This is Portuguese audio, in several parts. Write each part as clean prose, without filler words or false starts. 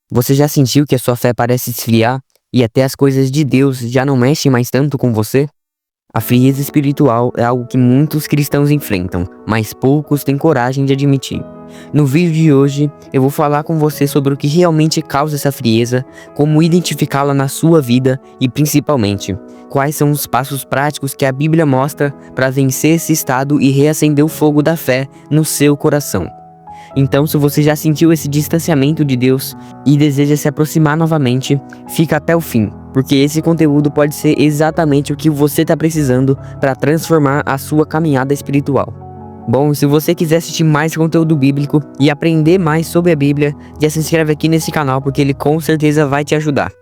Você já sentiu que a sua fé parece esfriar e até as coisas de Deus já não mexem mais tanto com você? A frieza espiritual é algo que muitos cristãos enfrentam, mas poucos têm coragem de admitir. No vídeo de hoje, eu vou falar com você sobre o que realmente causa essa frieza, como identificá-la na sua vida e, principalmente, quais são os passos práticos que a Bíblia mostra para vencer esse estado e reacender o fogo da fé no seu coração. Então, se você já sentiu esse distanciamento de Deus e deseja se aproximar novamente, fica até o fim, porque esse conteúdo pode ser exatamente o que você está precisando para transformar a sua caminhada espiritual. Bom, se você quiser assistir mais conteúdo bíblico e aprender mais sobre a Bíblia, já se inscreve aqui nesse canal porque ele com certeza vai te ajudar.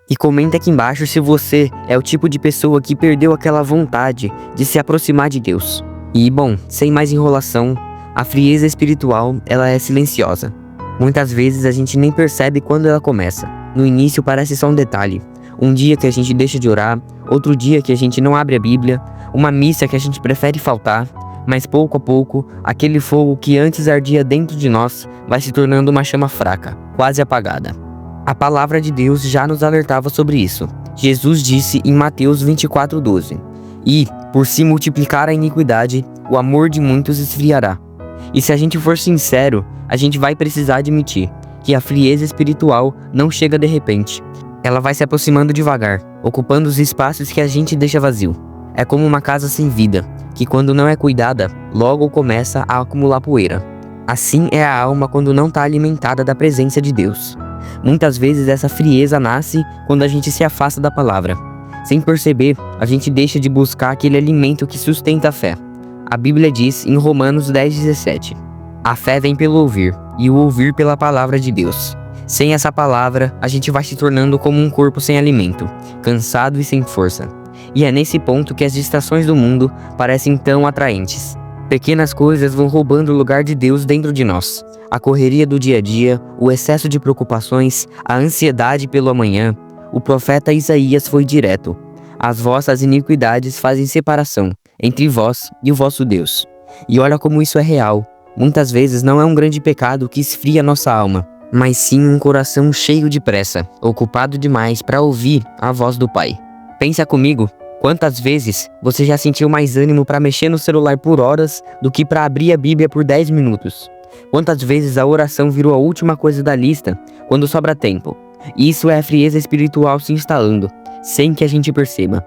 E comenta aqui embaixo se você é o tipo de pessoa que perdeu aquela vontade de se aproximar de Deus. E bom, sem mais enrolação, a frieza espiritual, ela é silenciosa. Muitas vezes a gente nem percebe quando ela começa. No início parece só um detalhe. Um dia que a gente deixa de orar, outro dia que a gente não abre a Bíblia, uma missa que a gente prefere faltar, mas pouco a pouco, aquele fogo que antes ardia dentro de nós vai se tornando uma chama fraca, quase apagada. A palavra de Deus já nos alertava sobre isso. Jesus disse em Mateus 24:12: "E, por se multiplicar a iniquidade, o amor de muitos esfriará." E se a gente for sincero, a gente vai precisar admitir que a frieza espiritual não chega de repente. Ela vai se aproximando devagar, ocupando os espaços que a gente deixa vazio. É como uma casa sem vida, que quando não é cuidada, logo começa a acumular poeira. Assim é a alma quando não está alimentada da presença de Deus. Muitas vezes essa frieza nasce quando a gente se afasta da palavra. Sem perceber, a gente deixa de buscar aquele alimento que sustenta a fé. A Bíblia diz em Romanos 10:17: "A fé vem pelo ouvir, e o ouvir pela palavra de Deus." Sem essa palavra, a gente vai se tornando como um corpo sem alimento, cansado e sem força. E é nesse ponto que as distrações do mundo parecem tão atraentes. Pequenas coisas vão roubando o lugar de Deus dentro de nós. A correria do dia a dia, o excesso de preocupações, a ansiedade pelo amanhã. O profeta Isaías foi direto: "As vossas iniquidades fazem separação entre vós e o vosso Deus." E olha como isso é real. Muitas vezes não é um grande pecado que esfria nossa alma, mas sim um coração cheio de pressa, ocupado demais para ouvir a voz do Pai. Pensa comigo, quantas vezes você já sentiu mais ânimo para mexer no celular por horas do que para abrir a Bíblia por 10 minutos? Quantas vezes a oração virou a última coisa da lista quando sobra tempo? Isso é a frieza espiritual se instalando, sem que a gente perceba.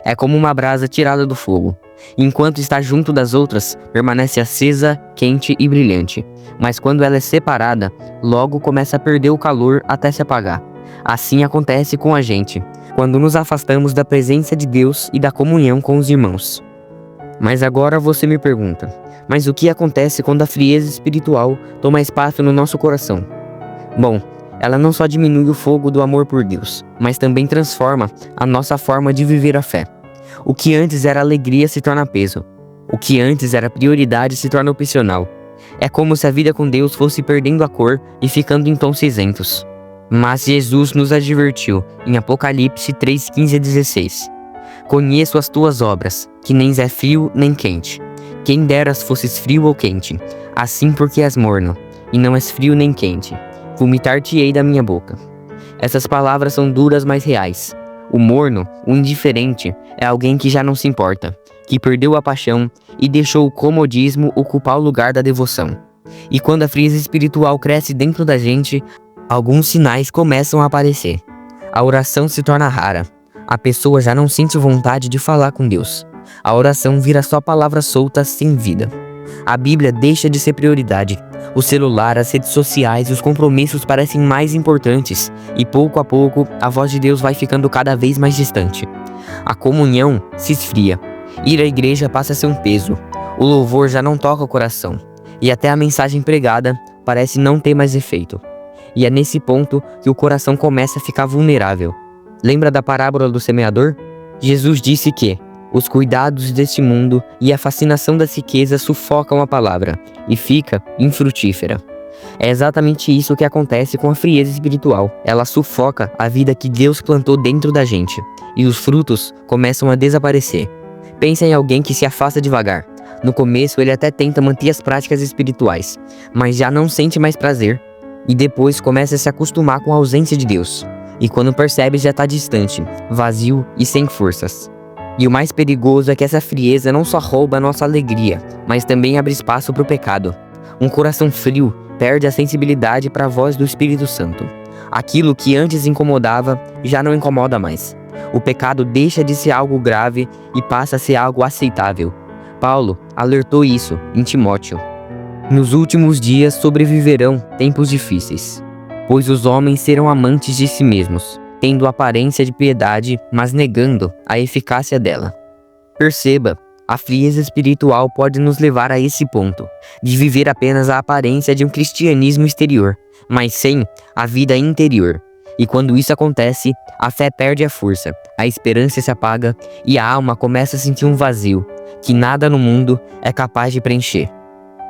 É como uma brasa tirada do fogo. Enquanto está junto das outras, permanece acesa, quente e brilhante. Mas quando ela é separada, logo começa a perder o calor até se apagar. Assim acontece com a gente, quando nos afastamos da presença de Deus e da comunhão com os irmãos. Mas agora você me pergunta, mas o que acontece quando a frieza espiritual toma espaço no nosso coração? Bom, ela não só diminui o fogo do amor por Deus, mas também transforma a nossa forma de viver a fé. O que antes era alegria se torna peso. O que antes era prioridade se torna opcional. É como se a vida com Deus fosse perdendo a cor e ficando em tons cinzentos. Mas Jesus nos advertiu em Apocalipse 3:15-16: "Conheço as tuas obras, que nem és frio nem quente. Quem deras fosses frio ou quente, assim porque és morno, e não és frio nem quente, vomitar-te-ei da minha boca." Essas palavras são duras, mas reais. O morno, o indiferente, é alguém que já não se importa, que perdeu a paixão e deixou o comodismo ocupar o lugar da devoção. E quando a frieza espiritual cresce dentro da gente, alguns sinais começam a aparecer. A oração se torna rara. A pessoa já não sente vontade de falar com Deus. A oração vira só palavras soltas sem vida. A Bíblia deixa de ser prioridade. O celular, as redes sociais e os compromissos parecem mais importantes, e pouco a pouco a voz de Deus vai ficando cada vez mais distante. A comunhão se esfria. Ir à igreja passa a ser um peso. O louvor já não toca o coração, e até a mensagem pregada parece não ter mais efeito. E é nesse ponto que o coração começa a ficar vulnerável. Lembra da parábola do semeador? Jesus disse que os cuidados deste mundo e a fascinação das riquezas sufocam a palavra e fica infrutífera. É exatamente isso que acontece com a frieza espiritual. Ela sufoca a vida que Deus plantou dentro da gente e os frutos começam a desaparecer. Pensa em alguém que se afasta devagar. No começo ele até tenta manter as práticas espirituais, mas já não sente mais prazer. e depois começa a se acostumar com a ausência de Deus. E quando percebe, já está distante, vazio e sem forças. E o mais perigoso é que essa frieza não só rouba a nossa alegria, mas também abre espaço para o pecado. Um coração frio perde a sensibilidade para a voz do Espírito Santo. Aquilo que antes incomodava já não incomoda mais. O pecado deixa de ser algo grave e passa a ser algo aceitável. Paulo alertou isso em Timóteo. Nos últimos dias sobreviverão tempos difíceis, pois os homens serão amantes de si mesmos, tendo aparência de piedade, mas negando a eficácia dela. Perceba, a frieza espiritual pode nos levar a esse ponto, de viver apenas a aparência de um cristianismo exterior, mas sem a vida interior. E quando isso acontece, a fé perde a força, a esperança se apaga e a alma começa a sentir um vazio, que nada no mundo é capaz de preencher.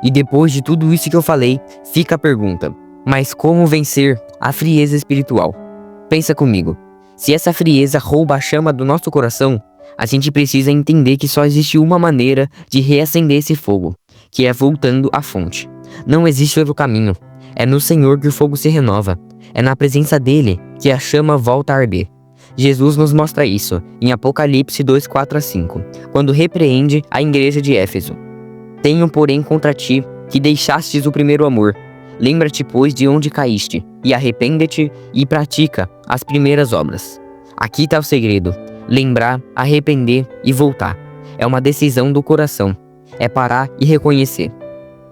E depois de tudo isso que eu falei, fica a pergunta: mas como vencer a frieza espiritual? Pensa comigo, se essa frieza rouba a chama do nosso coração, a gente precisa entender que só existe uma maneira de reacender esse fogo, que é voltando à fonte. Não existe outro caminho. É no Senhor que o fogo se renova. É na presença dele que a chama volta a arder. Jesus nos mostra isso em Apocalipse 2:4-5, quando repreende a igreja de Éfeso. Tenho, porém, contra ti que deixastes o primeiro amor. Lembra-te, pois, de onde caíste, e arrepende-te e pratica as primeiras obras. Aqui está o segredo: lembrar, arrepender e voltar. É uma decisão do coração. É parar e reconhecer: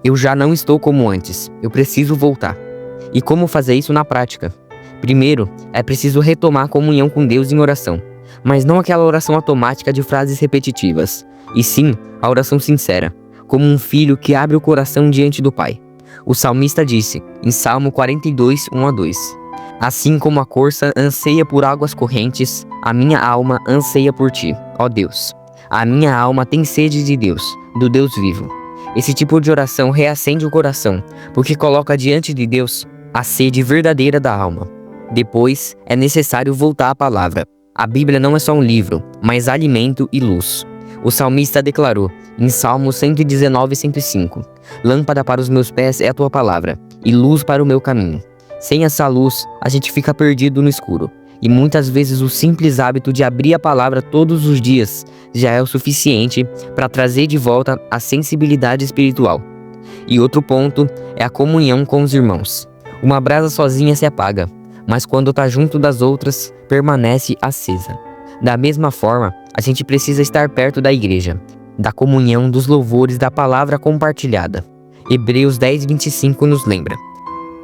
eu já não estou como antes, eu preciso voltar. E como fazer isso na prática? Primeiro, é preciso retomar a comunhão com Deus em oração, mas não aquela oração automática de frases repetitivas, e sim a oração sincera, como um filho que abre o coração diante do Pai. O salmista disse, em Salmo 42, 1-2, assim como a corça anseia por águas correntes, a minha alma anseia por ti, ó Deus. A minha alma tem sede de Deus, do Deus vivo. Esse tipo de oração reacende o coração, porque coloca diante de Deus a sede verdadeira da alma. Depois, é necessário voltar à palavra. A Bíblia não é só um livro, mas alimento e luz. O salmista declarou, em Salmo 119, 105, lâmpada para os meus pés é a tua palavra, e luz para o meu caminho. Sem essa luz, a gente fica perdido no escuro. E muitas vezes o simples hábito de abrir a palavra todos os dias já é o suficiente para trazer de volta a sensibilidade espiritual. E outro ponto é a comunhão com os irmãos. Uma brasa sozinha se apaga, mas quando está junto das outras, permanece acesa. Da mesma forma, a gente precisa estar perto da igreja, da comunhão, dos louvores, da palavra compartilhada. Hebreus 10:25 nos lembra: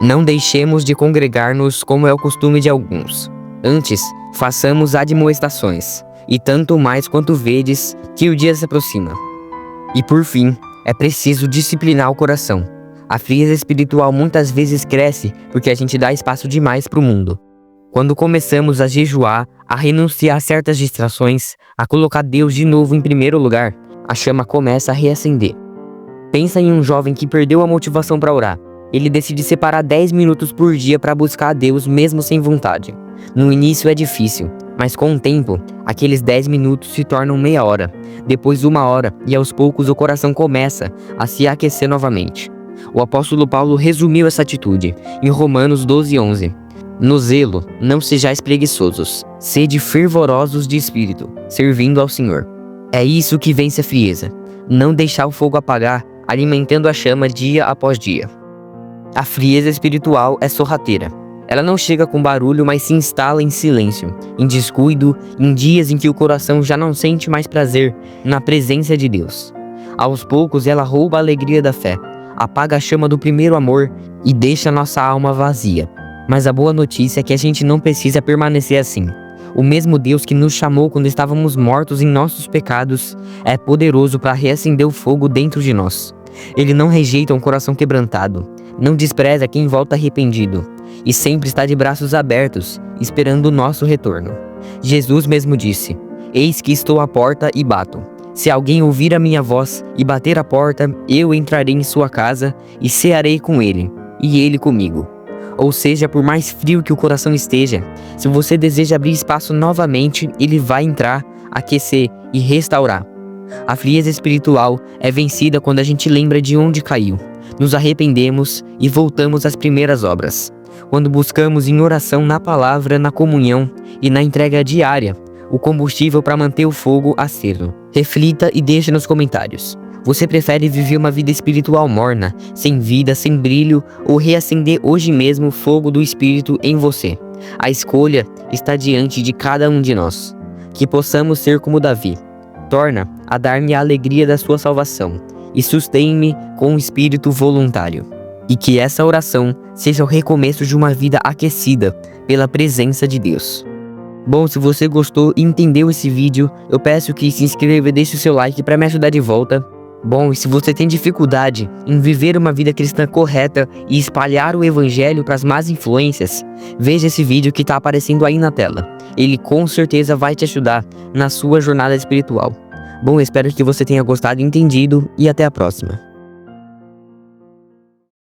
não deixemos de congregar-nos como é o costume de alguns. Antes, façamos admoestações, e tanto mais quanto vedes que o dia se aproxima. E por fim, é preciso disciplinar o coração. A frieza espiritual muitas vezes cresce porque a gente dá espaço demais para o mundo. Quando começamos a jejuar, a renunciar a certas distrações, a colocar Deus de novo em primeiro lugar, a chama começa a reacender. Pensa em um jovem que perdeu a motivação para orar. Ele decide separar 10 minutos por dia para buscar a Deus mesmo sem vontade. No início é difícil, mas com o tempo, aqueles 10 minutos se tornam meia hora, depois 1 hora, e aos poucos o coração começa a se aquecer novamente. O apóstolo Paulo resumiu essa atitude em Romanos 12:11. No zelo, não sejais preguiçosos, sede fervorosos de espírito, servindo ao Senhor. É isso que vence a frieza, não deixar o fogo apagar, alimentando a chama dia após dia. A frieza espiritual é sorrateira. Ela não chega com barulho, mas se instala em silêncio, em descuido, em dias em que o coração já não sente mais prazer na presença de Deus. Aos poucos, ela rouba a alegria da fé, apaga a chama do primeiro amor e deixa nossa alma vazia. Mas a boa notícia é que a gente não precisa permanecer assim. O mesmo Deus que nos chamou quando estávamos mortos em nossos pecados é poderoso para reacender o fogo dentro de nós. Ele não rejeita um coração quebrantado, não despreza quem volta arrependido, e sempre está de braços abertos, esperando o nosso retorno. Jesus mesmo disse: eis que estou à porta e bato. Se alguém ouvir a minha voz e bater a porta, eu entrarei em sua casa e cearei com ele, e ele comigo. Ou seja, por mais frio que o coração esteja, se você deseja abrir espaço novamente, ele vai entrar, aquecer e restaurar. A frieza espiritual é vencida quando a gente lembra de onde caiu, nos arrependemos e voltamos às primeiras obras. quando buscamos em oração na palavra, na comunhão e na entrega diária, o combustível para manter o fogo aceso. Reflita e deixe nos comentários. Você prefere viver uma vida espiritual morna, sem vida, sem brilho, ou reacender hoje mesmo o fogo do Espírito em você? A escolha está diante de cada um de nós. Que possamos ser como Davi. Torna a dar-me a alegria da sua salvação e sustém-me com um espírito voluntário. E que essa oração seja o recomeço de uma vida aquecida pela presença de Deus. Bom, se você gostou e entendeu esse vídeo, eu peço que se inscreva e deixe o seu like para me ajudar de volta. Bom, e se você tem dificuldade em viver uma vida cristã correta e espalhar o evangelho para as más influências, veja esse vídeo que está aparecendo aí na tela. Ele com certeza vai te ajudar na sua jornada espiritual. Bom, espero que você tenha gostado e entendido, e até a próxima.